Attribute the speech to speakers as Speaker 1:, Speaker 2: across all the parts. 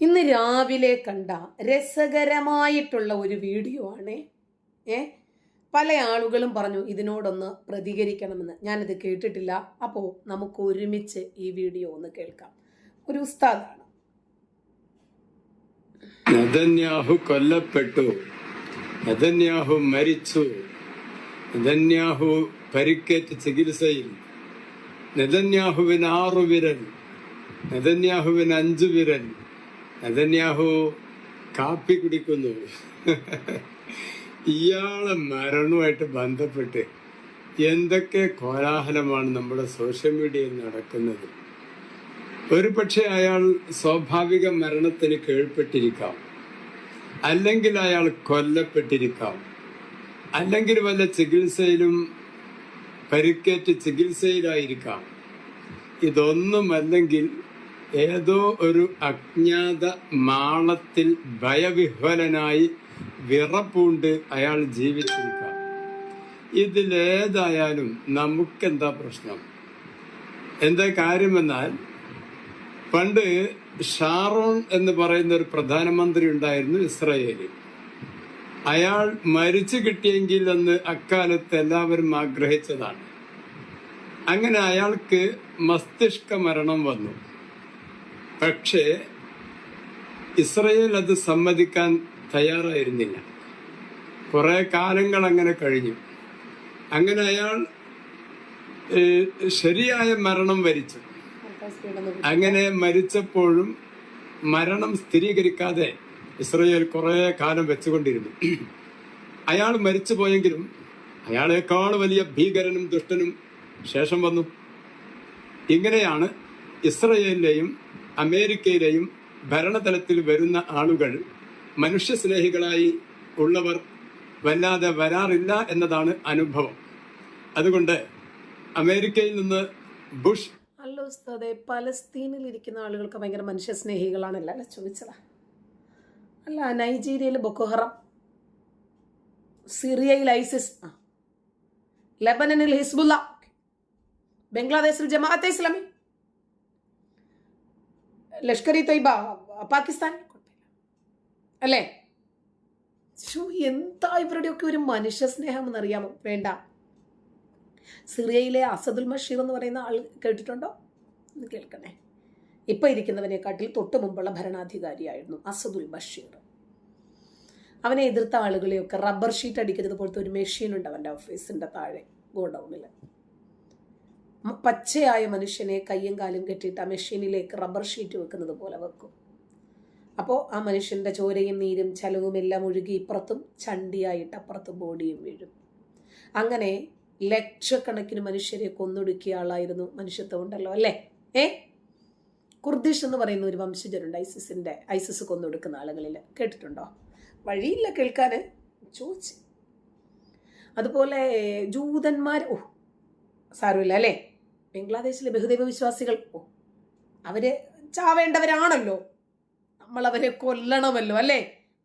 Speaker 1: ഇന്ന് രാവിലെ കണ്ട രസകരമായിട്ടുള്ള ഒരു വീഡിയോ ആണ്. പല ആളുകളും പറഞ്ഞു ഇതിനോടൊന്ന് പ്രതികരിക്കണമെന്ന്. ഞാനത് കേട്ടിട്ടില്ല. അപ്പോൾ നമുക്ക് ഒരുമിച്ച് ഈ വീഡിയോ ഒന്ന് കേൾക്കാം. ഒരു ഉസ്താദാണ്.
Speaker 2: നെതന്യാഹു കൊല്ലപ്പെട്ടു, നെതന്യാഹു മരിച്ചു, നെതന്യാഹു പരിക്കേറ്റ് ചികിത്സയിൽ, നെതന്യാഹുവിന് 6 വിരൽ, നെതന്യാഹുവിന് 5 വിരൽ, നെതന്യാഹു കാപ്പി കുടിക്കുന്നു. ഇയാളെ മരണവുമായിട്ട് ബന്ധപ്പെട്ട് എന്തൊക്കെ കോലാഹലമാണ് നമ്മുടെ സോഷ്യൽ മീഡിയയിൽ നടക്കുന്നത്. ഒരു പക്ഷെ അയാൾ സ്വാഭാവിക മരണത്തിന് കീഴ്പ്പെട്ടിരിക്കാം, അല്ലെങ്കിൽ അയാൾ കൊല്ലപ്പെട്ടിരിക്കാം, അല്ലെങ്കിൽ വല്ല ചികിത്സയിലും പരിക്കേറ്റ് ചികിത്സയിലായിരിക്കാം. ഇതൊന്നുമല്ലെങ്കിൽ ഏതോ ഒരു അജ്ഞാത മാളത്തിൽ ഭയവിഹ്വലനായി വിറപ്പൂണ്ട് അയാൾ ജീവിച്ചിരിക്കാം. ഇതിലേതായാലും നമുക്കെന്താ പ്രശ്നം? എന്താ കാര്യമെന്നാൽ, പണ്ട് ഷാറോൺ എന്ന് പറയുന്ന ഒരു പ്രധാനമന്ത്രി ഉണ്ടായിരുന്നു ഇസ്രായേലിൽ. അയാൾ മരിച്ചു കിട്ടിയെങ്കിൽ എന്ന് അക്കാലത്ത് എല്ലാവരും ആഗ്രഹിച്ചതാണ്. അങ്ങനെ അയാൾക്ക് മസ്തിഷ്ക മരണം വന്നു. പക്ഷേ ഇസ്രായേൽ അത് സമ്മതിക്കാൻ തയ്യാറായിരുന്നില്ല. കുറെ കാലങ്ങൾ അങ്ങനെ കഴിഞ്ഞു. അങ്ങനെ അയാൾ ശരിയായ മരണം വരിച്ചു. അങ്ങനെ മരിച്ചപ്പോഴും മരണം സ്ഥിരീകരിക്കാതെ ഇസ്രായേൽ കുറെ കാലം വെച്ചുകൊണ്ടിരുന്നു. അയാൾ മരിച്ചു പോയെങ്കിലും അയാളെക്കാൾ വലിയ ഭീകരനും ദുഷ്ടനും ശേഷം വന്നു. ഇങ്ങനെയാണ് ഇസ്രായേലിലെയും അമേരിക്കയിലെയും ഭരണതലത്തിൽ വരുന്ന ആളുകൾ മനുഷ്യസ്നേഹികളായി ഉള്ളവർ വല്ലാതെ വരാറില്ല എന്നതാണ് അനുഭവം. അതുകൊണ്ട് അമേരിക്കയിൽ നിന്ന് ബുഷ്
Speaker 1: അല്ല ഉസ്താദെ, പലസ്തീനിൽ ഇരിക്കുന്ന ആളുകൾക്ക് ഭയങ്കര മനുഷ്യസ്നേഹികളാണല്ല ചോദിച്ചതാ. അല്ല, നൈജീരിയയിൽ ബൊക്കോഹറം, സിറിയയിൽ ഐസിസ്, ലെബനനിൽ ഹിസ്ബുല്ല, ബംഗ്ലാദേശിൽ ജമാഅത്തെ ഇസ്ലാമി, ലഷ്കർ ഇ തൊയ്ബ, പാകിസ്ഥാൻ, അല്ലേ? എന്താ ഇവരുടെയൊക്കെ ഒരു മനുഷ്യസ്നേഹം എന്നറിയാമോ? വേണ്ട. സിറിയയിലെ അസദുൽ ബഷീർ എന്ന് പറയുന്ന ആൾ കേട്ടിട്ടുണ്ടോ? എന്ന് കേൾക്കണേ. ഇപ്പൊ ഇരിക്കുന്നവനെക്കാട്ടിൽ തൊട്ട് മുമ്പുള്ള ഭരണാധികാരിയായിരുന്നു അസദുൽ ബഷീർ. അവനെ എതിർത്ത ആളുകളെയൊക്കെ റബ്ബർ ഷീറ്റ് അടിക്കുന്നത് പോലത്തെ ഒരു മെഷീൻ ഉണ്ട് അവന്റെ ഓഫീസിന്റെ താഴെ ഗോഡൌണിൽ. പച്ചയായ മനുഷ്യനെ കയ്യും കാലും കെട്ടിയിട്ട് ആ മെഷീനിലേക്ക് റബ്ബർ ഷീറ്റ് വെക്കുന്നത് പോലെ വെക്കും. അപ്പോൾ ആ മനുഷ്യന്റെ ചോരയും നീരും ചലവും എല്ലാം ഒഴുകി ഇപ്പുറത്തും ചണ്ടിയായിട്ട് അപ്പുറത്തും ബോഡിയും വീഴും. അങ്ങനെ ലക്ഷക്കണക്കിന് മനുഷ്യരെ കൊന്നൊടുക്കിയ ആളായിരുന്നു. മനുഷ്യത്വം ഉണ്ടല്ലോ, അല്ലേ? കുർദിഷ് എന്ന് പറയുന്ന ഒരു വംശജരുണ്ട് ഐസിസ് കൊന്നൊടുക്കുന്ന ആളുകളിൽ. കേട്ടിട്ടുണ്ടോ? വഴിയില്ല കേൾക്കാൻ, ചോദിച്ച്. അതുപോലെ ജൂതന്മാർ, സാരമില്ല അല്ലേ? ബംഗ്ലാദേശിലെ ബഹുദൈവ വിശ്വാസികൾ, അവര് ചാവേണ്ടവരാണല്ലോ, നമ്മൾ അവരെ കൊല്ലണമല്ലോ, അല്ലേ?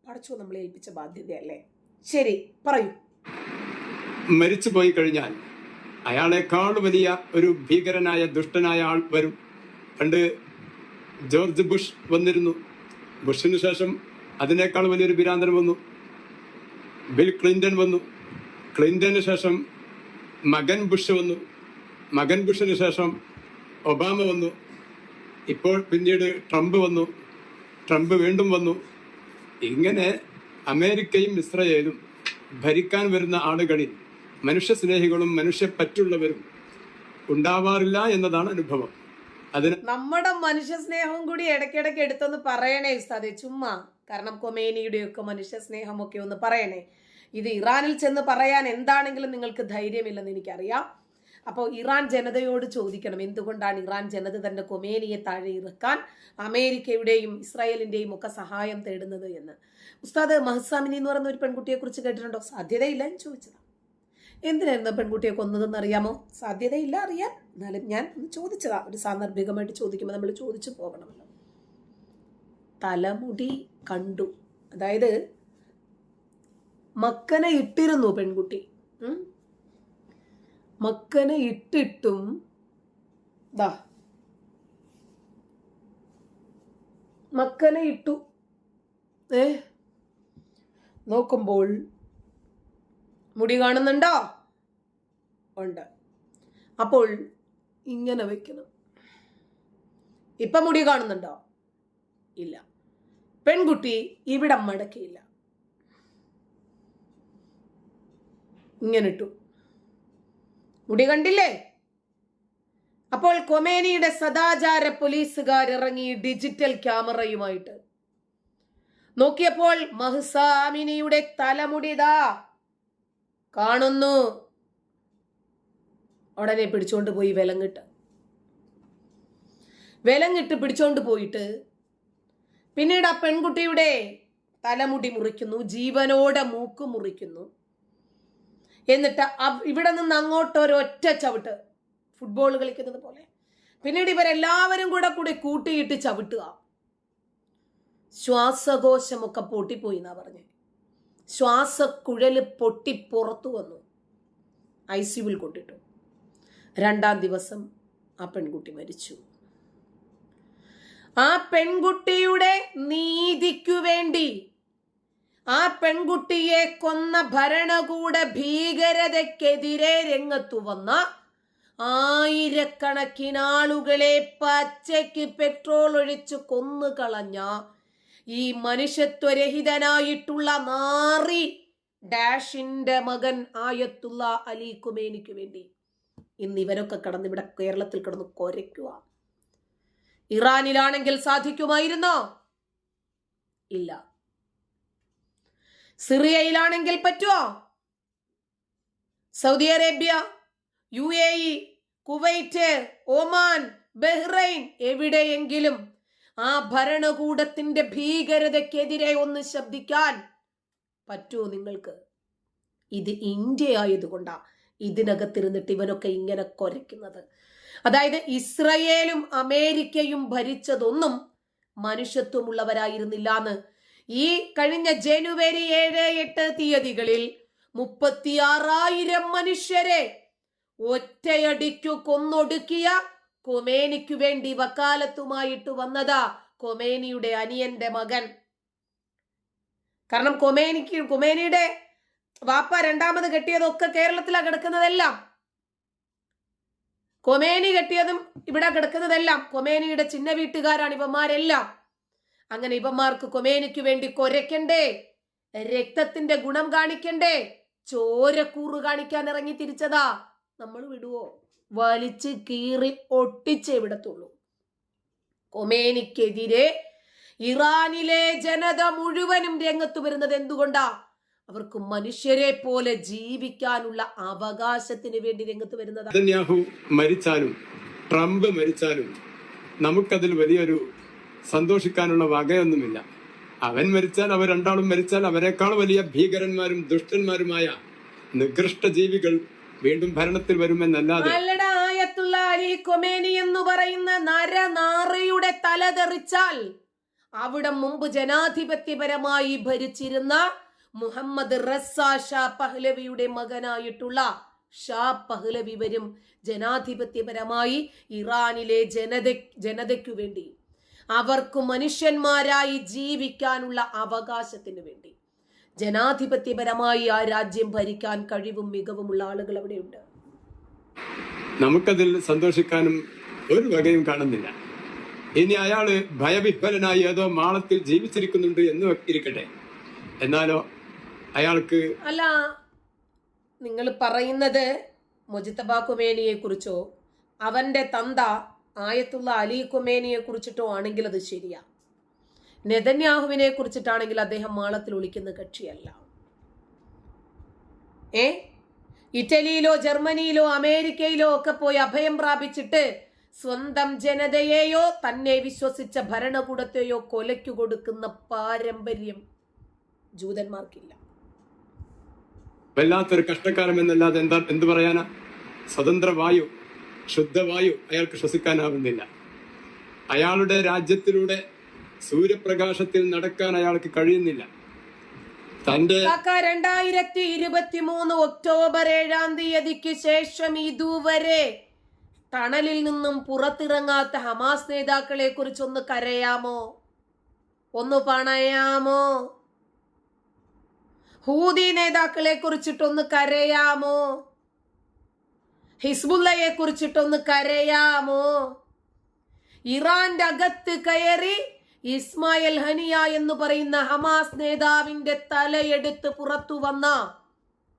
Speaker 1: പഠിച്ചോ, നമ്മളെ ഏൽപ്പിച്ച ബാധ്യതയല്ലേ? ശരി, പറയൂ.
Speaker 2: മരിച്ചു പോയി കഴിഞ്ഞാൽ അയാളെക്കാൾ വലിയ ഒരു ഭീകരനായ ദുഷ്ടനായ ആൾ വരും. പണ്ട് ജോർജ് ബുഷ് വന്നിരുന്നു. ബുഷിന് ശേഷം അതിനേക്കാൾ വലിയൊരു ഭീരാന്തരം വന്നു. ബിൽ ക്ലിന്റൺ വന്നു. ക്ലിന്റന് ശേഷം മകൻ ബുഷ് വന്നു. മകൻ ബുഷിന് ശേഷം ഒബാമ വന്നു. ഇപ്പോൾ പിന്നീട് ട്രംപ് വന്നു. ട്രംപ് വീണ്ടും വന്നു. ഇങ്ങനെ അമേരിക്കയും ഇസ്രായേലും ഭരിക്കാൻ വരുന്ന ആളുകളിൽ മനുഷ്യസ്നേഹികളും മനുഷ്യപ്പറ്റുള്ളവരും ഉണ്ടാവാറില്ല എന്നതാണ് അനുഭവം. അതിന്
Speaker 1: നമ്മുടെ മനുഷ്യസ്നേഹവും കൂടി ഇടയ്ക്കിടയ്ക്ക് എടുത്തൊന്ന് പറയണേ ഉസ്താദെ, ചുമ്മാ. കാരണം കൊമേനിയുടെയൊക്കെ മനുഷ്യസ്നേഹമൊക്കെ ഒന്ന് പറയണേ. ഇത് ഇറാനിൽ ചെന്ന് പറയാൻ എന്താണെങ്കിലും നിങ്ങൾക്ക് ധൈര്യമില്ലെന്ന് എനിക്കറിയാം. അപ്പോൾ ഇറാൻ ജനതയോട് ചോദിക്കണം, എന്തുകൊണ്ടാണ് ഇറാൻ ജനത തന്റെ കൊമേനിയെ താഴെ ഇറക്കാൻ അമേരിക്കയുടെയും ഇസ്രായേലിന്റെയും ഒക്കെ സഹായം തേടുന്നത് എന്ന്. ഉസ്താദ് മഹ്സാമിനി എന്ന് പറയുന്ന ഒരു പെൺകുട്ടിയെ കുറിച്ച് കേട്ടിട്ടുണ്ടോ? സാധ്യതയില്ല എന്ന് ചോദിച്ചതാ. എന്തിനായിരുന്നു പെൺകുട്ടിയെ കൊന്നതെന്ന് അറിയാമോ? സാധ്യതയില്ല അറിയാൻ, എന്നാലും ഞാൻ ചോദിച്ചതാ. ഒരു സാന്ദർഭികമായിട്ട് ചോദിക്കുമ്പോൾ നമ്മൾ ചോദിച്ചു പോകണമല്ലോ. തലമുടി കണ്ടു, അതായത് മക്കനെ ഇട്ടിരുന്നു പെൺകുട്ടി. മക്കനെ ഇട്ടിട്ടും ദാ മക്കനെ ഇട്ടു. നോക്കുമ്പോൾ മുടി കാണുന്നുണ്ടോ? ഉണ്ട്. അപ്പോൾ ഇങ്ങനെ വെക്കണം. ഇപ്പൊ മുടി കാണുന്നുണ്ടോ? ഇല്ല. പെൺകുട്ടി ഇവിടെ മടക്കിയില്ല, ഇങ്ങനെ ഇട്ടു. മുടി കണ്ടില്ലേ? അപ്പോൾ കൊമേനിയുടെ സദാചാര പോലീസുകാർ ഇറങ്ങി ഡിജിറ്റൽ ക്യാമറയുമായിട്ട് നോക്കിയപ്പോൾ മഹ്സാ അമിനിയുടെ തലമുടിതാ കാണുന്നു. ഉടനെ പിടിച്ചോണ്ട് പോയി വിലങ്ങിട്ട് പിടിച്ചോണ്ട് പോയിട്ട് പിന്നീട് ആ പെൺകുട്ടിയുടെ തലമുടി മുറിക്കുന്നു, ജീവനോടെ മൂക്ക് മുറിക്കുന്നു. എന്നിട്ട് ഇവിടെ നിന്ന് അങ്ങോട്ട് ഒരൊറ്റ ചവിട്ട്, ഫുട്ബോൾ കളിക്കുന്നത് പോലെ. പിന്നീട് ഇവരെല്ലാവരും കൂടെ കൂട്ടിയിട്ട് ചവിട്ടുക. ശ്വാസകോശമൊക്കെ പൊട്ടിപ്പോയി എന്നാ പറഞ്ഞേ. ശ്വാസക്കുഴല് പൊട്ടി പുറത്തു വന്നു. ICUവിൽ കൊണ്ടിട്ടു. 2-ാം ദിവസം ആ പെൺകുട്ടി മരിച്ചു. ആ പെൺകുട്ടിയുടെ നീതിക്കു വേണ്ടി, ആ പെൺകുട്ടിയെ കൊന്ന ഭരണകൂട ഭീകരതയ്ക്കെതിരെ രംഗത്തു വന്ന ആയിരക്കണക്കിന് ആളുകളെ പച്ചയ്ക്ക് പെട്രോൾ ഒഴിച്ച് കൊന്നുകളഞ്ഞ ഈ മനുഷ്യത്വരഹിതനായിട്ടുള്ള നാറി ഡാഷിന്റെ മകൻ ആയത്തുള്ള അലി ഖുമേനിക്ക് വേണ്ടി ഇന്ന് ഇവരൊക്കെ കടന്ന് ഇവിടെ കേരളത്തിൽ കിടന്ന് കൊരയ്ക്കുക. ഇറാനിലാണെങ്കിൽ സാധിക്കുമായിരുന്നോ? ഇല്ല. സിറിയയിലാണെങ്കിൽ പറ്റുമോ? Saudi Arabia, UAE, Kuwait, Oman, Bahrain, എവിടെയെങ്കിലും ആ ഭരണകൂടത്തിന്റെ ഭീകരതയ്ക്കെതിരെ ഒന്ന് ശബ്ദിക്കാൻ പറ്റുമോ നിങ്ങൾക്ക്? ഇത് ഇന്ത്യ ആയതുകൊണ്ടാ ഇതിനകത്തിരുന്നിട്ട് ഇവനൊക്കെ ഇങ്ങനെ കൊരയ്ക്കുന്നത്. അതായത് ഇസ്രയേലും അമേരിക്കയും ഭരിച്ചതൊന്നും മനുഷ്യത്വമുള്ളവരായിരുന്നില്ല എന്ന് ഈ കഴിഞ്ഞ ജനുവരി 7-8 തീയതികളിൽ 36,000 മനുഷ്യരെ ഒറ്റയടിക്കു കൊന്നൊടുക്കിയ ഖൊമേനിക്കു വേണ്ടി വക്കാലത്തുമായിട്ട് വന്നതാ ഖൊമേനിയുടെ അനിയന്റെ മകൻ. കാരണം ഖൊമേനിയുടെ വാപ്പ 2ാമത് കെട്ടിയതൊക്കെ കേരളത്തിലാ കിടക്കുന്നതെല്ലാം. ഖൊമേനി കെട്ടിയതും ഇവിടെ കിടക്കുന്നതെല്ലാം ഖൊമേനിയുടെ ചിന്ന വീട്ടുകാരാണ് ഇവന്മാരെല്ലാം. അങ്ങനെ ഇവന്മാർക്ക് ഖൊമേനിക്ക് വേണ്ടി കൊരയ്ക്കണ്ടേ, രക്തത്തിന്റെ ഗുണം കാണിക്കണ്ടേ, ചോരക്കൂറ് കാണിക്കാൻ ഇറങ്ങി തിരിച്ചതാ. നമ്മൾ വിടുവോ? വലിച്ച് കീറി ഒട്ടിച്ചേ വിടത്തുള്ളൂ. ഖൊമേനിക്കെതിരെ ഇറാനിലെ ജനത മുഴുവനും രംഗത്ത് വരുന്നത് എന്തുകൊണ്ടാ? അവർക്ക് മനുഷ്യരെ പോലെ ജീവിക്കാനുള്ള അവകാശത്തിന് വേണ്ടി രംഗത്ത് വരുന്നത്.
Speaker 2: നെതന്യാഹു മരിച്ചാലും ട്രംപ് മരിച്ചാലും നമുക്കതിൽ വലിയൊരു സന്തോഷിക്കാനുള്ള വകയൊന്നുമില്ല. അവൻ മരിച്ചാൽ, അവർ രണ്ടാളും മരിച്ചാൽ അവരെക്കാൾ വലിയ ഭീകരന്മാരും ദുഷ്ടന്മാരുമായ നികൃഷ്ട ജീവികൾ വീണ്ടും ഭരണത്തിൽ വരുമെന്നല്ലാതെ.
Speaker 1: ആയത്തുള്ള അലി ഖൊമേനി എന്ന് പറയുന്ന നരനാറിയുടെ തല തെറിച്ചാൽ അവിടെ മുമ്പ് ജനാധിപത്യപരമായി ഭരിച്ചിരുന്ന മുഹമ്മദ് റസാ ഷാ പഹ്ലവിയുടെ മകനായിട്ടുള്ള ഷാ പഹ്ലവി വരും. ജനാധിപത്യപരമായി ഇറാനിലെ ജനതയ്ക്കു വേണ്ടി, അവർക്ക് മനുഷ്യന്മാരായി ജീവിക്കാനുള്ള അവകാശത്തിന് വേണ്ടി, ജനാധിപത്യപരമായി ആ രാജ്യം ഭരിക്കാൻ കഴിവും മികവുമുള്ള ആളുകൾ അവിടെയുണ്ട്.
Speaker 2: നമുക്കതിൽ സന്തോഷിക്കാനും ഒരു വകയും കാണുന്നില്ല. ഇനി അയാള് ഭയവിഹ്വലനായി ഏതോ മാളത്തിൽ ജീവിച്ചിരിക്കുന്നുണ്ട് എന്ന് ഇരിക്കട്ടെ, എന്നാലോ അയാൾക്ക്.
Speaker 1: അല്ല, നിങ്ങൾ പറയുന്നത് മുജ്തബ ഖൊമേനിയെ കുറിച്ചോ അവന്റെ തന്ത ആയത്തുള്ള അലി ഖൊമേനിയെ കുറിച്ചിട്ടോ ആണെങ്കിൽ അത് ശരിയാ. നെതന്യാഹുവിനെ കുറിച്ചിട്ടാണെങ്കിൽ അദ്ദേഹം മാളത്തിൽ ഒളിക്കുന്ന കക്ഷിയല്ല. ഇറ്റലിയിലോ ജർമ്മനിയിലോ അമേരിക്കയിലോ ഒക്കെ പോയി അഭയം പ്രാപിച്ചിട്ട് സ്വന്തം ജനതയെയോ തന്നെ വിശ്വസിച്ച ഭരണകൂടത്തെയോ കൊലയ്ക്കു കൊടുക്കുന്ന പാരമ്പര്യം ജൂതന്മാർക്കില്ല.
Speaker 2: വല്ലാത്തൊരു കഷ്ടക്കാലം എന്നല്ലാതെ എന്ത് പറയാനാ? സ്വതന്ത്ര വായു, ശുദ്ധവായു അയാൾക്ക് ശ്വസിക്കാനാവുന്നില്ല. അയാളുടെ രാജ്യത്തിലൂടെ സൂര്യപ്രകാശത്തിൽ നടക്കാൻ അയാൾക്ക് കഴിയുന്നില്ല. തന്റെ
Speaker 1: 2023 ഒക്ടോബർ 7-ാം തീയതിക്ക് ശേഷം ഇതുവരെ തണലിൽ നിന്നും പുറത്തിറങ്ങാത്ത ഹമാസ് നേതാക്കളെ കുറിച്ചൊന്ന് കരയാമോ? ഒന്ന് പണയാമോ? ഹൂതി നേതാക്കളെ കുറിച്ചിട്ടൊന്ന് കരയാമോ? ഹിസ്ബുള്ളയെ കുറിച്ചിട്ടൊന്ന് കരയാമോ? ഇറാന്റെ അകത്ത് കയറി ഇസ്മായിൽ ഹനിയ എന്ന് പറയുന്ന ഹമാസ് നേതാവിന്റെ തലയെടുത്ത് പുറത്തു വന്ന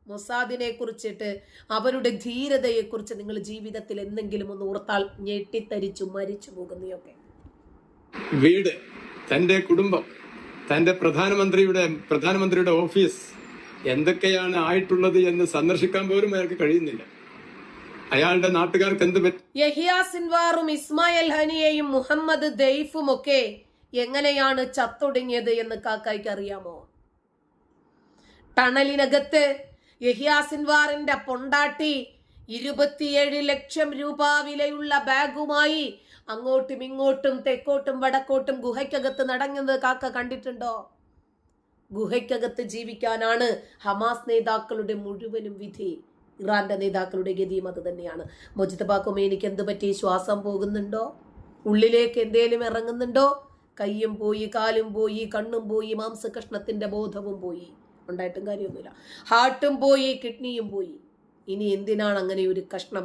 Speaker 1: മൊസാദിനെ കുറിച്ചിട്ട്, അവരുടെ ധീരതയെ കുറിച്ച് നിങ്ങൾ ജീവിതത്തിൽ എന്തെങ്കിലും ഒന്ന് ഓർത്താൽ ഞെട്ടിത്തരിച്ചു മരിച്ചു പോകുന്നയൊക്കെ.
Speaker 2: വീട്, തന്റെ കുടുംബം, തന്റെ പ്രധാനമന്ത്രിയുടെ ഓഫീസ് എന്തൊക്കെയാണ് ആയിട്ടുള്ളത് എന്ന് സന്ദർശിക്കാൻ പോലും അയാൾക്ക് കഴിയുന്നില്ല. അയാളുടെ നാട്ടുകാർക്ക് എന്ത് പറ്റും?
Speaker 1: യഹിയ സിൻവാറും ഇസ്മായിൽ ഹനിയയും മുഹമ്മദ് ദൈഫും ഒക്കെ എങ്ങനെയാണ് ചത്തൊടുങ്ങിയത് എന്ന് കാക്കായ്ക്ക് അറിയാമോ? ടണലിനകത്ത് യഹിയ സിൻവാറിന്റെ പൊണ്ടാട്ടി 27 ലക്ഷം രൂപ വിലയുള്ള ബാഗുമായി അങ്ങോട്ടും ഇങ്ങോട്ടും തെക്കോട്ടും വടക്കോട്ടും ഗുഹയ്ക്കകത്ത് നടങ്ങുന്നത് കാക്ക കണ്ടിട്ടുണ്ടോ? ഗുഹയ്ക്കകത്ത് ജീവിക്കാനാണ് ഹമാസ് നേതാക്കളുടെ മുഴുവനും വിധി. ഇറാന്റെ നേതാക്കളുടെ ഗതിയും അത് തന്നെയാണ്. മുജ്തബ ഖൊമേനിക്ക് എന്ത് പറ്റി? ശ്വാസം പോകുന്നുണ്ടോ? ഉള്ളിലേക്ക് എന്തേലും ഇറങ്ങുന്നുണ്ടോ? കയ്യും പോയി, കാലും പോയി, കണ്ണും പോയി, മാംസകഷ്ണത്തിന്റെ ബോധവും പോയി. ഉണ്ടായിട്ടും കാര്യമൊന്നുമില്ല. ഹാർട്ടും പോയി, കിഡ്നിയും പോയി. ഇനി എന്തിനാണ് അങ്ങനെ ഒരു കഷ്ണം?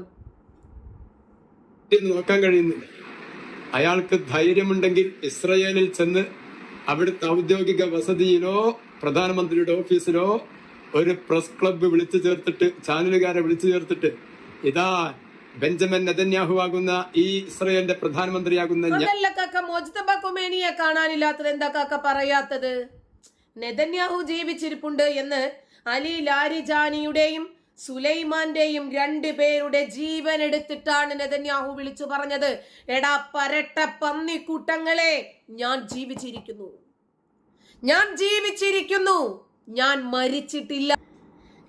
Speaker 2: നോക്കാൻ കഴിയുന്നില്ല. അയാൾക്ക് ധൈര്യമുണ്ടെങ്കിൽ ഇസ്രയേലിൽ ചെന്ന് അവിടുത്തെ ഔദ്യോഗിക വസതിയിലോ പ്രധാനമന്ത്രിയുടെ ഓഫീസിലോ ഒരു പ്രസ് ക്ലബ്ബ് വിളിച്ചു ചേർത്തിട്ട്, ചാനലുകാരെ വിളിച്ചു ചേർത്തിട്ട്, ഇതാ ബെഞ്ചമിൻ നെതന്യാഹു ആകുന്ന ഈ ഇസ്രയേലിന്റെ പ്രധാനമന്ത്രിയാകുന്ന
Speaker 1: അതല്ല കാക്ക, മുജ്തബ ഖൊമേനിയെ കാണാനില്ലാത്തത് എന്താ കാക്ക പറയാത്തത്? നെതന്യാഹു ജീവിച്ചിരിപ്പുണ്ട് എന്ന് അലി ലാരിജാനിയുടെയും സുലൈമാന്റെയും 2 പേരുടെ ജീവൻ എടുത്തിട്ടാണ് നെതന്യാഹു വിളിച്ചു പറഞ്ഞത്, എടാ പരട്ട പന്നിക്കൂട്ടങ്ങളെ, ഞാൻ ജീവിച്ചിരിക്കുന്നു, ഞാൻ ജീവിച്ചിരിക്കുന്നു, ഞാൻ മരിച്ചിട്ടില്ല.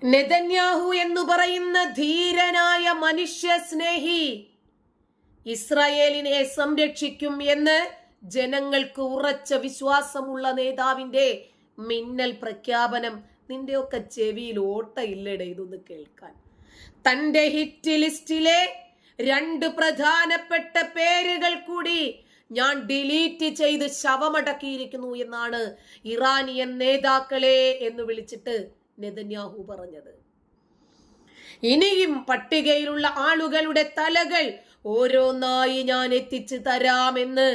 Speaker 1: നെതന്യാഹു എന്ന് പറയുന്ന ധീരനായ മനുഷ്യ സ്നേഹി ഇസ്രായേലിനെ സംരക്ഷിക്കും എന്ന് ജനങ്ങൾക്ക് ഉറച്ച വിശ്വാസമുള്ള നേതാവിന്റെ മിന്നൽ പ്രഖ്യാപനം നിന്റെയൊക്കെ ചെവിയിൽ ഓട്ടയില്ലടേ ഇതൊന്ന് കേൾക്കാൻ. തന്റെ ഹിറ്റ് ലിസ്റ്റിലെ 2 പ്രധാനപ്പെട്ട പേരുകൾ കൂടി ഞാൻ ഡിലീറ്റ് ചെയ്ത് ശവമടക്കിയിരിക്കുന്നു എന്നാണ് ഇറാനിയൻ നേതാക്കളെ എന്ന് വിളിച്ചിട്ട് നെതന്യാഹു പറഞ്ഞത്. ഇനിയും പട്ടികയിലുള്ള ആളുകളുടെ തലകൾ ഓരോന്നായി ഞാൻ എത്തിച്ചു തരാമെന്ന്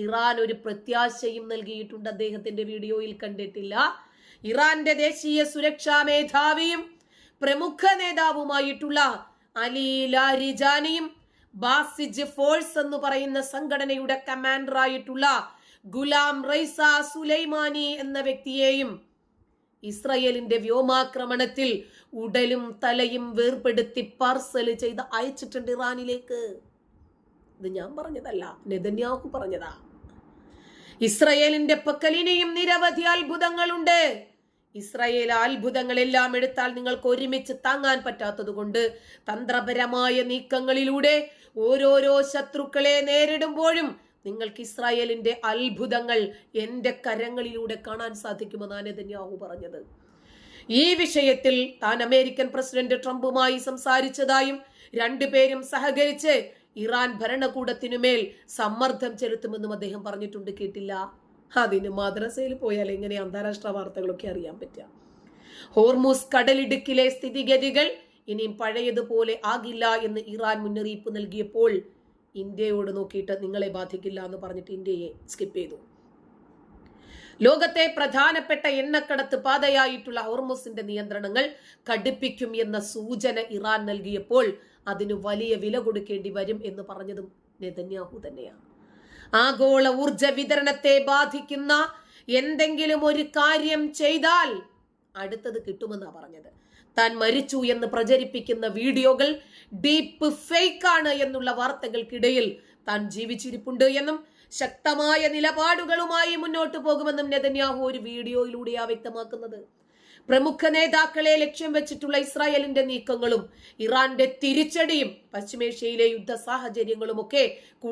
Speaker 1: ഇറാൻ ഒരു പ്രത്യാശയും നൽകിയിട്ടുണ്ട്. അദ്ദേഹത്തിന്റെ വീഡിയോയിൽ കണ്ടിട്ടില്ല. ഇറാന്റെ ദേശീയ സുരക്ഷാ മേധാവിയും പ്രമുഖ നേതാവുമായിട്ടുള്ള അലി ലാരിജാനിയും ബാസിജ് ഫോഴ്സ് എന്ന് പറയുന്ന സംഘടനയുടെ കമാൻഡറായിട്ടുള്ള ഗുലാം റൈസ സുലൈമാനി എന്ന വ്യക്തിയെയും ഇസ്രയേലിന്റെ വ്യോമാക്രമണത്തിൽ ഉടലും തലയും വേർപെടുത്തി പാർസൽ ചെയ്ത് അയച്ചിട്ടുണ്ട് ഇറാനിലേക്ക്. ഇത് ഞാൻ പറഞ്ഞതല്ല, നെതന്യാഹു പറഞ്ഞതാ. ഇസ്രയേലിന്റെ പക്കലിനെയും നിരവധി അത്ഭുതങ്ങളുണ്ട്. ഇസ്രയേൽ അത്ഭുതങ്ങളെല്ലാം എടുത്താൽ നിങ്ങൾക്ക് ഒരുമിച്ച് താങ്ങാൻ പറ്റാത്തത് കൊണ്ട് തന്ത്രപരമായ നീക്കങ്ങളിലൂടെ ഓരോരോ ശത്രുക്കളെ നേരിടുമ്പോഴും നിങ്ങൾക്ക് ഇസ്രായേലിന്റെ അത്ഭുതങ്ങൾ എന്റെ കരങ്ങളിലൂടെ കാണാൻ സാധിക്കുമെന്നാണ് നെതന്യാഹു പറഞ്ഞത്. ഈ വിഷയത്തിൽ താൻ അമേരിക്കൻ പ്രസിഡന്റ് ട്രംപുമായി സംസാരിച്ചതായും 2 പേരും സഹകരിച്ച് ഇറാൻ ഭരണകൂടത്തിനുമേൽ സമ്മർദ്ദം ചെലുത്തുമെന്നും അദ്ദേഹം പറഞ്ഞിട്ടുണ്ട്. കേട്ടില്ല? അതിന് മദ്രസയിൽ പോയാൽ എങ്ങനെ അന്താരാഷ്ട്ര വാർത്തകളൊക്കെ അറിയാൻ പറ്റുക? ഹോർമൂസ് കടലിടുക്കിലെ സ്ഥിതിഗതികൾ ഇനിയും പഴയതുപോലെ ആകില്ല എന്ന് ഇറാൻ മുന്നറിയിപ്പ് നൽകിയപ്പോൾ ഇന്ത്യയോട് നോക്കിയിട്ട് നിങ്ങളെ ബാധിക്കില്ല എന്ന് പറഞ്ഞിട്ട് ഇന്ത്യയെ സ്കിപ്പ് ചെയ്തു. ലോകത്തെ പ്രധാനപ്പെട്ട എണ്ണക്കടത്ത് പാതയായിട്ടുള്ള ഹോർമൂസിന്റെ നിയന്ത്രണങ്ങൾ കടുപ്പിക്കും എന്ന സൂചന ഇറാൻ നൽകിയപ്പോൾ അതിന് വലിയ വില കൊടുക്കേണ്ടി വരും എന്ന് പറഞ്ഞതും നെതന്യാഹു തന്നെയാണ്. ആഗോള ഊർജ വിതരണത്തെ ബാധിക്കുന്ന എന്തെങ്കിലും ഒരു കാര്യം ചെയ്താൽ അടുത്തത് കിട്ടുമെന്നാണ് പറഞ്ഞത്. താൻ മരിച്ചു എന്ന് പ്രചരിപ്പിക്കുന്ന വീഡിയോകൾ ഡീപ്പ് ഫേക്ക് ആണ് എന്നുള്ള വാർത്തകൾക്കിടയിൽ താൻ ജീവിച്ചിരിപ്പുണ്ട് എന്നും ശക്തമായ നിലപാടുകളുമായി മുന്നോട്ട് പോകുമെന്നും നെതന്യാഹു ഒരു വീഡിയോയിലൂടെയാ വ്യക്തമാക്കുന്നത്. പ്രമുഖ നേതാക്കളെ ലക്ഷ്യം വെച്ചിട്ടുള്ള ഇസ്രായേലിന്റെ നീക്കങ്ങളും ഇറാന്റെ തിരിച്ചടിയും പശ്ചിമേഷ്യയിലെ യുദ്ധ സാഹചര്യങ്ങളുമൊക്കെ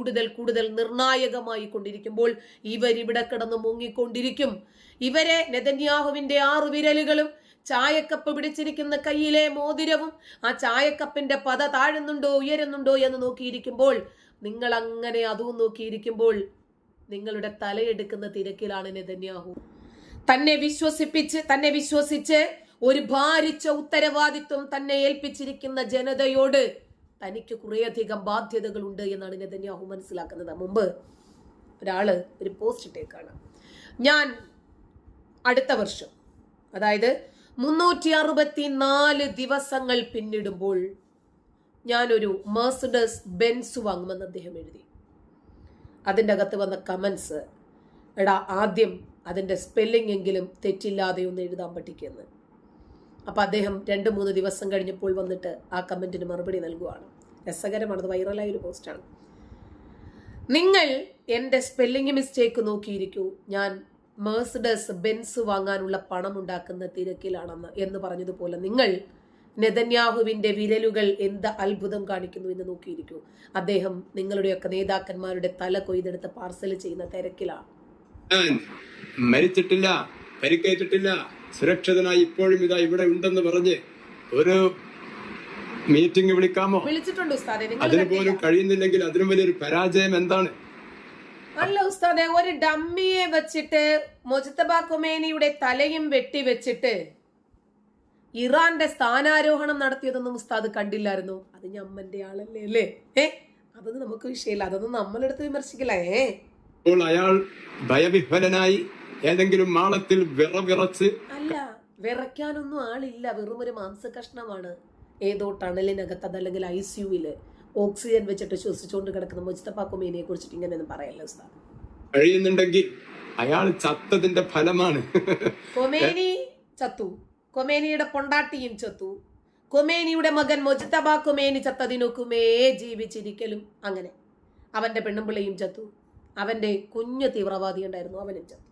Speaker 1: കൂടുതൽ നിർണായകമായി കൊണ്ടിരിക്കുമ്പോൾ ഇവരിവിടെ കിടന്ന് മുങ്ങിക്കൊണ്ടിരിക്കും. ഇവരെ നെതന്യാഹുവിന്റെ 6 വിരലുകളും ചായക്കപ്പ് പിടിച്ചിരിക്കുന്ന കയ്യിലെ മോതിരവും ആ ചായക്കപ്പിന്റെ പത താഴുന്നുണ്ടോ ഉയരുന്നുണ്ടോ എന്ന് നോക്കിയിരിക്കുമ്പോൾ, നിങ്ങൾ അങ്ങനെ അതും നോക്കിയിരിക്കുമ്പോൾ നിങ്ങളുടെ തലയെടുക്കുന്ന തിരക്കിലാണ് നെതന്യാഹു. തന്നെ വിശ്വസിച്ച് ഒരു ഭാരിച്ച ഉത്തരവാദിത്വം തന്നെ ഏൽപ്പിച്ചിരിക്കുന്ന ജനതയോട് തനിക്ക് കുറേയധികം ബാധ്യതകളുണ്ട് എന്നാണ് നെതന്യാഹു മനസ്സിലാക്കുന്നത്. മുമ്പ് ഒരാള് ഒരു പോസ്റ്റ് ഇട്ടേക്കാണ്, ഞാൻ അടുത്ത വർഷം, അതായത് 364 ദിവസങ്ങൾ പിന്നിടുമ്പോൾ ഞാനൊരു മെർസിഡസ് ബെൻസ് വാങ്ങുമെന്ന് അദ്ദേഹം എഴുതി. അതിൻ്റെ അകത്ത് വന്ന കമൻസ്, എടാ ആദ്യം അതിൻ്റെ സ്പെല്ലിംഗ് എങ്കിലും തെറ്റില്ലാതെ ഒന്ന് എഴുതാൻ പഠിക്കുന്നു. അപ്പം അദ്ദേഹം 2-3 ദിവസം കഴിഞ്ഞപ്പോൾ വന്നിട്ട് ആ കമൻറ്റിന് മറുപടി നൽകുവാണ്. രസകരമാണ്, അത് വൈറലായ ഒരു പോസ്റ്റാണ്. നിങ്ങൾ എൻ്റെ സ്പെല്ലിംഗ് മിസ്റ്റേക്ക് നോക്കിയിരിക്കൂ, ഞാൻ മെർസിഡസ് ബെൻസ് വാങ്ങാനുള്ള പണം ഉണ്ടാക്കുന്ന തിരക്കിലാണെന്ന് എന്ന് പറഞ്ഞതുപോലെ നിങ്ങൾ നെതന്യാഹുവിന്റെ വിരലുകൾ എന്ത് അത്ഭുതം കാണിക്കുന്നു എന്ന് നോക്കിയിരിക്കൂ. അദ്ദേഹം നിങ്ങളുടെയൊക്കെ നേതാക്കന്മാരുടെ തല കൊയ്തെടുത്ത് പാർസൽ ചെയ്യുന്ന തിരക്കിലാണ്.
Speaker 2: മരിച്ചിട്ടില്ല, പരിക്കേറ്റിട്ടില്ല, സുരക്ഷിതനായി ഇപ്പോഴും ഇതാ ഇവിടെ ഉണ്ടെന്ന് പറഞ്ഞ് ഒരു മീറ്റിംഗ് വിളിക്കാമോ?
Speaker 1: വിളിച്ചിട്ടുണ്ട് ഉസ്താദെ.
Speaker 2: അതിന് പോലും കഴിയുന്നില്ലെങ്കിൽ അതിനും വലിയൊരു പരാജയം എന്താണ്?
Speaker 1: അല്ല ഉസ്താദെ, ഒരു ഡമ്മിയെ വെച്ചിട്ട് മുജ്തബ ഖൊമേനിയുടെ തലയും വെട്ടിവെച്ചിട്ട് ഇറാന്റെ സ്ഥാനാരോഹണം നടത്തിയതൊന്നും ഉസ്താദ് കണ്ടില്ലായിരുന്നു. അത് ഞമ്മന്റെ ആളല്ലേ അല്ലേ? അതൊന്നും നമുക്ക് വിഷയമില്ല, അതൊന്നും നമ്മളെടുത്ത് വിമർശിക്കില്ലേ.
Speaker 2: അപ്പോൾ അയാൾ ഭയവിഹ്വലനായി ഏതെങ്കിലും മാളത്തിൽ വിറവിറച്ച്,
Speaker 1: അല്ല, വിറയ്ക്കാനൊന്നും ആളില്ല, വെറും ഒരു മാംസ കഷ്ണമാണ്. ഏതോ ടണലിനകത്ത് അതല്ലെങ്കിൽ ICUവില് ഓക്സിജൻ വെച്ചിട്ട് ശ്വസിച്ചുകൊണ്ട് കിടക്കുന്ന മുജ്തബ ഖൊമേനിയെ കുറിച്ചിട്ട് ഇങ്ങനെയൊന്നും പറയല്ല ഉസ്താദ്.
Speaker 2: കഴിയുന്നുണ്ടെങ്കിൽ അയാൾ ചത്തതിന്റെ ഫലമാണ്.
Speaker 1: ഖൊമേനി ചത്തു, ഖൊമേനിയുടെ പൊണ്ടാട്ടിയും ചത്തു, ഖൊമേനിയുടെ മകൻ മുജ്തബ ഖൊമേനി ചത്തതിനൊക്കുമേ ജീവിച്ചിരിക്കലും. അങ്ങനെ അവന്റെ പെണ്ണുമ്പിള്ളയും ചത്തു, അവന്റെ കുഞ്ഞു തീവ്രവാദി ഉണ്ടായിരുന്നു, അവനും ചത്തു.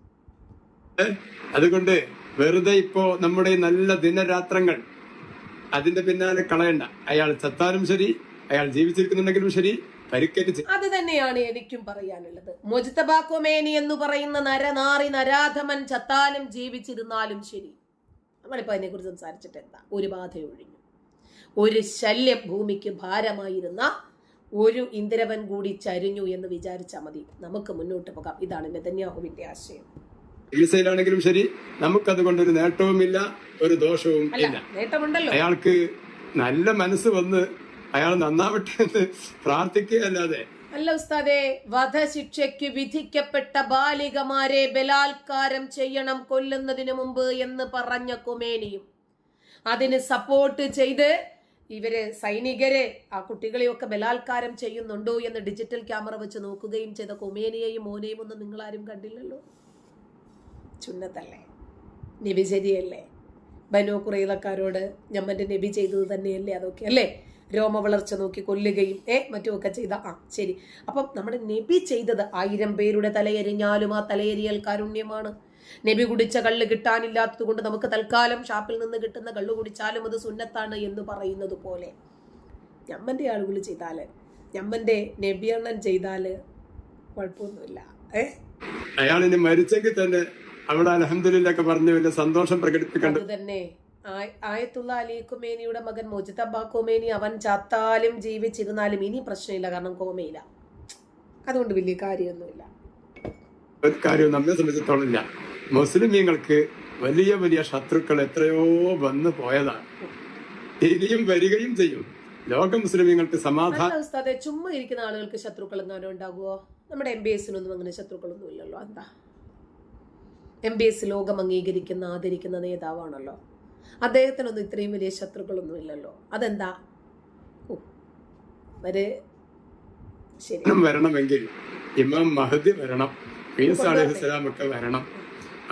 Speaker 2: അതുകൊണ്ട് വെറുതെ ഇപ്പോ നമ്മുടെ നല്ല ദിനരാത്രങ്ങൾ അതിന്റെ പിന്നാലെ കളയണ്ട. അയാൾ ചത്താലും ശരി, അയാൾ ജീവിച്ചിരിക്കുന്നുണ്ടെങ്കിലും ശരി, പരിക്കേറ്റ്.
Speaker 1: അത് തന്നെയാണ് എനിക്കും പറയാനുള്ളത്. മുജ്തബ ഖൊമേനി എന്ന് പറയുന്ന നരനാറി നരാധമൻ ചത്താലും ജീവിച്ചിരുന്നാലും ശരി, നമ്മളിപ്പോ അതിനെ കുറിച്ച് സംസാരിച്ചിട്ട് എന്താ? ഒരു ബാധ ഒഴിഞ്ഞു, ഒരു ശല്യം ഭൂമിക്ക് ഭാരമായിരുന്ന ഒരു ഇന്ദ്രവൻ കൂടി ചരിഞ്ഞു എന്ന് വിചാരിച്ചാൽ മതി, നമുക്ക് മുന്നോട്ട് പോകാം. ഇതാണ് നെതന്യാഹുവിന്റെ ആശയം.
Speaker 2: ചികിത്സയിലാണെങ്കിലും ശരി, നമുക്കതുകൊണ്ടൊരു നേട്ടവുമില്ല, ഒരു ദോഷവും ഇല്ല.
Speaker 1: നേട്ടമുണ്ടല്ലോ.
Speaker 2: അയാൾക്ക് നല്ല മനസ്സ് വന്ന് അയാൾ നന്നാവട്ടെ എന്ന് പ്രാർത്ഥിക്കുകയല്ലാതെ.
Speaker 1: അല്ല ഉസ്താദെ, വധശിക്ഷയ്ക്ക് വിധിക്കപ്പെട്ട ബാലികമാരെ ബലാത്കാരം ചെയ്യണം കൊല്ലുന്നതിന് മുമ്പ് എന്ന് പറഞ്ഞ ഖൊമേനിയും അതിന് സപ്പോർട്ട് ചെയ്ത് ഇവര് സൈനികരെ ആ കുട്ടികളെയൊക്കെ ബലാത്കാരം ചെയ്യുന്നുണ്ടോ എന്ന് ഡിജിറ്റൽ ക്യാമറ വെച്ച് നോക്കുകയും ചെയ്ത ഖൊമേനിയെയും മോനെയും ഒന്നും നിങ്ങളാരും കണ്ടില്ലല്ലോ. ചുന്നത്തല്ലേ, നബി ശരിയല്ലേ? ബനൂ ഖുറൈളക്കാരോട് ഞമ്മന്റെ നബി ചെയ്തത് തന്നെയല്ലേ അതൊക്കെ അല്ലേ? രോമ വളർച്ച നോക്കി കൊല്ലുകയും മറ്റുമൊക്കെ ചെയ്ത ശരി. അപ്പം നമ്മുടെ നബി ചെയ്തത് 1000 പേരുടെ തലയെരിഞ്ഞാലും ആ തലയെരിയൽ കാരുണ്യമാണ്. നബി കുടിച്ച കള്ള് കിട്ടാനില്ലാത്തത് കൊണ്ട് നമുക്ക് തൽക്കാലം ഷാപ്പിൽ നിന്ന് കിട്ടുന്ന കള്ളു കുടിച്ചാലും അത് സുന്നത്താണ് എന്ന് പറയുന്നത് പോലെ ഞമ്മന്റെ ആളുകൾ ചെയ്താല്, ഞമ്മന്റെ നബിയണ്ണൻ ചെയ്താല് കുഴപ്പമൊന്നുമില്ല.
Speaker 2: അയാളിന് മരിച്ചെങ്കിൽ തന്നെ അവിടെ അൽഹംദുലില്ലാഹ് പറഞ്ഞു വലിയ സന്തോഷം പ്രകടിപ്പിക്കേണ്ടത്.
Speaker 1: അത് തന്നെ ആയത്തുള്ള അലി ഖൊമേനിയുടെ മകൻ മുജ്തബ ഖൊമേനി അവൻ ചത്താലും ജീവിച്ചിരുന്നാലും ഇനി പ്രശ്നമില്ല, കാരണം ഖൊമേനിയില്ല. അതുകൊണ്ട് വലിയ കാര്യമൊന്നുമില്ല.
Speaker 2: ഒരു കാര്യവും നമ്മെ സംബന്ധിച്ചിടത്തോളം ഇല്ല. മുസ്ലിമീങ്ങൾക്ക് വലിയ വലിയ ശത്രുക്കൾ എത്രയോ വന്നു പോയതാണ്, ഇനിയും വരികയും ചെയ്യും. ലോക മുസ്ലിമീങ്ങൾക്ക് സമാധാനം.
Speaker 1: ഉസ്താദെ, ചുമ്മാ ഇരിക്കുന്ന ആളുകൾക്ക് ശത്രുക്കൾ എങ്ങാനും ഉണ്ടാകുമോ? നമ്മുടെ MBSനൊന്നും അങ്ങനെ ശത്രുക്കളൊന്നും ഇല്ലല്ലോ. എന്താ, MBS ലോകം അംഗീകരിക്കുന്ന ആദരിക്കുന്ന നേതാവാണല്ലോ. അദ്ദേഹത്തിനൊന്നും ഇത്രയും വലിയ ശത്രുക്കളൊന്നും ഇല്ലല്ലോ. അതെന്താ?
Speaker 2: ശരി, വരണമെങ്കിൽ ഇമാം മഹദി വരണം, ഈസാ അലൈഹിസ്സലാം ഒക്കെ വരണം,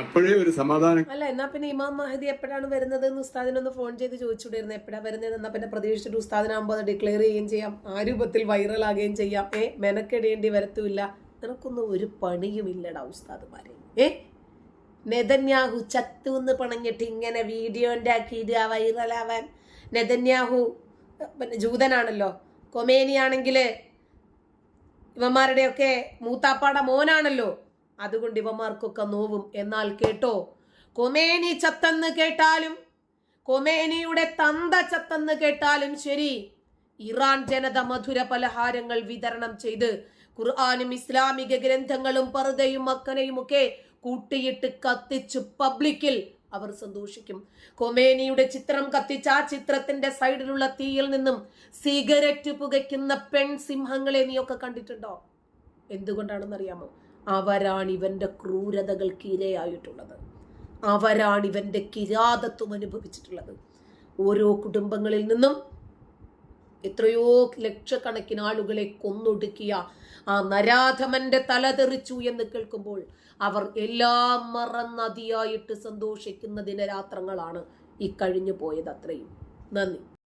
Speaker 2: അപ്പോഴേ ഒരു സമാധാനം.
Speaker 1: അല്ല, എന്നാ പിന്നെ ഇമാം മഹദി എപ്പോഴാണ് വരുന്നത് എന്ന് ഉസ്താദിനൊന്ന് ഫോൺ ചെയ്ത് ചോദിച്ചുകൂടായിരുന്നു? എപ്പോഴാ വരുന്നത്? എന്നാ പിന്നെ പ്രതീക്ഷിച്ചിട്ട് ഉസ്താദിനാകുമ്പോൾ അത് ഡിക്ലെയർ ചെയ്യുകയും ചെയ്യാം, ആ രൂപത്തിൽ വൈറലാകുകയും ചെയ്യാം. മെനക്കെടേണ്ടി വരത്തുമില്ല. നിനക്കൊന്നും ഒരു പണിയും ഇല്ലടാ ഉസ്താദുമാരെ. നെതന്യാഹു ചത്തു എന്ന് പണഞ്ഞിട്ട് ഇങ്ങനെ വീഡിയോ ഉണ്ടാക്കിയിട്ട് ആ വൈറലാവാൻ. നെതന്യാഹു പിന്നെ ജൂതനാണല്ലോ, ഖൊമേനി ആണെങ്കിൽ ഇവന്മാരുടെയൊക്കെ മൂത്താപ്പാടെ മോനാണല്ലോ, അതുകൊണ്ട് ഇവന്മാർക്കൊക്കെ നോവും. എന്നാൽ കേട്ടോ, ഖൊമേനി ചത്തെന്ന് കേട്ടാലും ഖൊമേനിയുടെ തന്ത ചത്തെന്ന് കേട്ടാലും ശരി, ഇറാൻ ജനത മധുര പലഹാരങ്ങൾ വിതരണം ചെയ്ത് ഖുർആനും ഇസ്ലാമിക ഗ്രന്ഥങ്ങളും പർദയും മക്കനയും ഒക്കെ കൂട്ടിയിട്ട് കത്തിച്ചു പബ്ലിക്കിൽ അവർ സന്തോഷിക്കും. ഖൊമേനിയുടെ ചിത്രം കത്തിച്ച ആ ചിത്രത്തിന്റെ സൈഡിലുള്ള തീയിൽ നിന്നും സിഗരറ്റ് പുകയ്ക്കുന്ന പെൺസിംഹങ്ങളെ നീയൊക്കെ കണ്ടിട്ടുണ്ടോ? എന്തുകൊണ്ടാണെന്നറിയാമോ? അവരാണ് ഇവന്റെ ക്രൂരതകൾക്ക് ഇരയായിട്ടുള്ളത്. അവരാണ് ഇവന്റെ കിരാതത്വം അനുഭവിച്ചിട്ടുള്ളത്. ഓരോ കുടുംബങ്ങളിൽ നിന്നും എത്രയോ ലക്ഷക്കണക്കിന് ആളുകളെ കൊന്നൊടുക്കിയ ആ നരാധമന്റെ തല തെറിച്ചു എന്ന് കേൾക്കുമ്പോൾ അവർ എല്ലാം മറന്നതിയായിട്ട് സന്തോഷിക്കുന്ന ദിനരാത്രങ്ങളാണ് ഈ കഴിഞ്ഞു പോയത്. അത്രയും. നന്ദി.